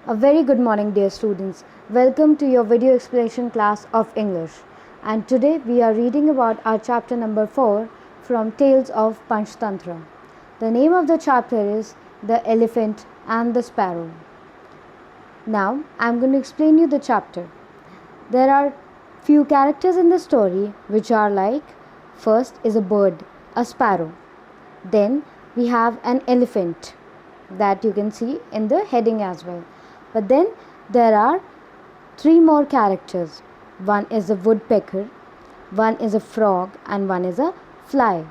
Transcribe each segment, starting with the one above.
A very good morning, dear students. Welcome to your video explanation class of English. And today we are reading about our chapter number 4 from Tales of Panchtantra. The name of the chapter is The Elephant and the Sparrow. Now I am going to explain you the chapter. There are few characters in the story which are like, first is a bird, a sparrow. Then we have an elephant that you can see in the heading as well. But then there are three more characters. One is a woodpecker, one is a frog, and one is a fly.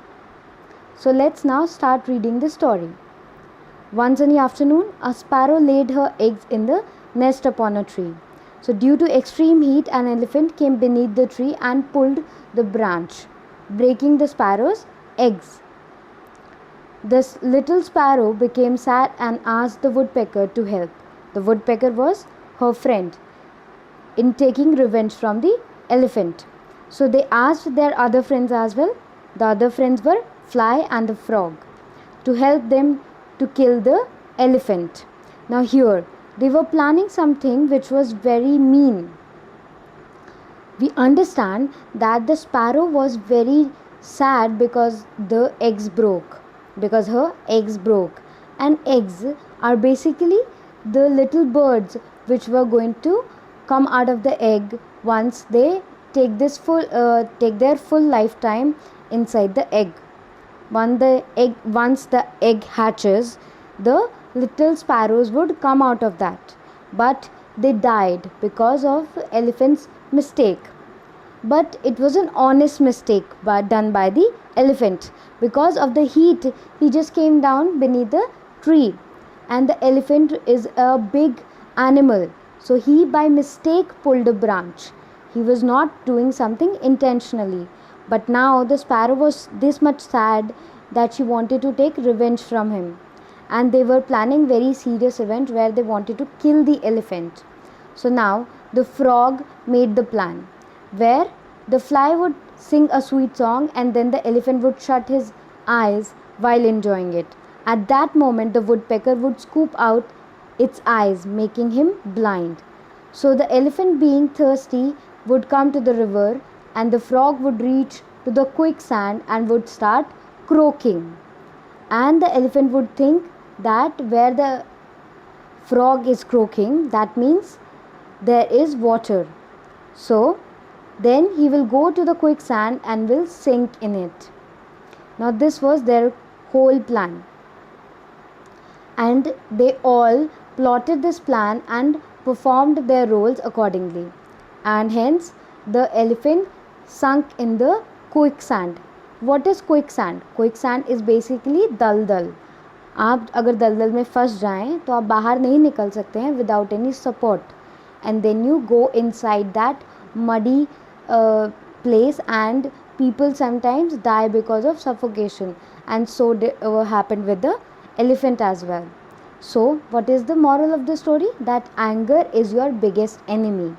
So let's now start reading the story. One sunny afternoon, a sparrow laid her eggs in the nest upon a tree. So due to extreme heat, an elephant came beneath the tree and pulled the branch, breaking the sparrow's eggs. This little sparrow became sad and asked the woodpecker to help. The woodpecker was her friend in taking revenge from the elephant. So they asked their other friends as well. The other friends were fly and the frog to help them to kill the elephant. Now here they were planning something which was very mean. We understand that the sparrow was very sad because her eggs broke, and eggs are basically the little birds which were going to come out of the egg once they take their full lifetime inside the egg. Once the egg hatches, the little sparrows would come out of that, but they died because of elephant's mistake. But it was an honest mistake done by the elephant. Because of the heat, he just came down beneath the tree, and the elephant is a big animal, so he by mistake pulled a branch. He was not doing something intentionally. But now the sparrow was this much sad that she wanted to take revenge from him, and they were planning very serious event where they wanted to kill the elephant. So now the frog made the plan where the fly would sing a sweet song and then the elephant would shut his eyes while enjoying it. At that moment, the woodpecker would scoop out its eyes, making him blind. So the elephant, being thirsty, would come to the river, and the frog would reach to the quicksand and would start croaking. And the elephant would think that where the frog is croaking, that means there is water. So then he will go to the quicksand and will sink in it. Now this was their whole plan, and they all plotted this plan and performed their roles accordingly, and hence the elephant sunk in the quicksand. What is quicksand? Quicksand is basically दलदल. आप अगर दलदल में फंस जाएं तो आप बाहर नहीं निकल सकते हैं without any support, and then you go inside that muddy place, and people sometimes die because of suffocation, and so happened with the elephant as well. So what is the moral of the story? That anger is your biggest enemy.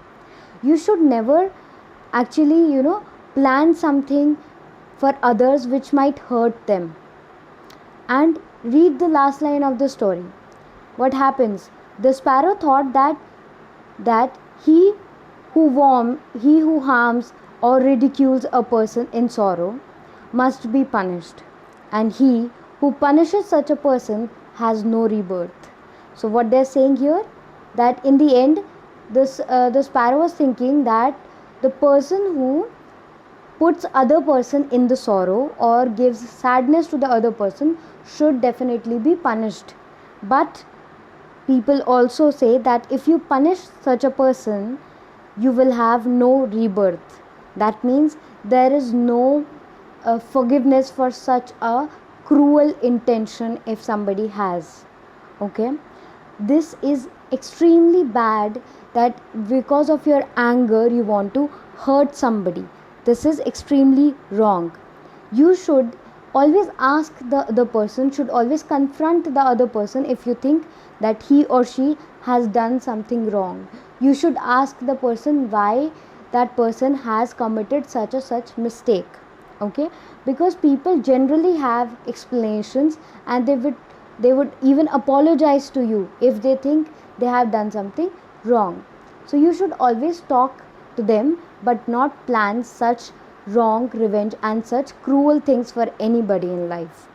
You should never actually plan something for others which might hurt them. And read the last line of the story. What happens? The sparrow thought that he who harms or ridicules a person in sorrow must be punished, and he who punishes such a person has no rebirth. So what they're saying here, that in the end, the sparrow was thinking that the person who puts other person in the sorrow or gives sadness to the other person should definitely be punished. But people also say that if you punish such a person, you will have no rebirth. That means there is no forgiveness for such a cruel intention if somebody has. Okay, this is extremely bad, that because of your anger you want to hurt somebody. This is extremely wrong. You should always ask the other person, should always confront the other person if you think that he or she has done something wrong. You should ask the person why that person has committed such mistake. Okay, because people generally have explanations, and they would They would even apologize to you if they think they have done something wrong. So you should always talk to them, but not plan such wrong revenge and such cruel things for anybody in life.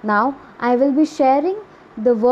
Now I will be sharing the work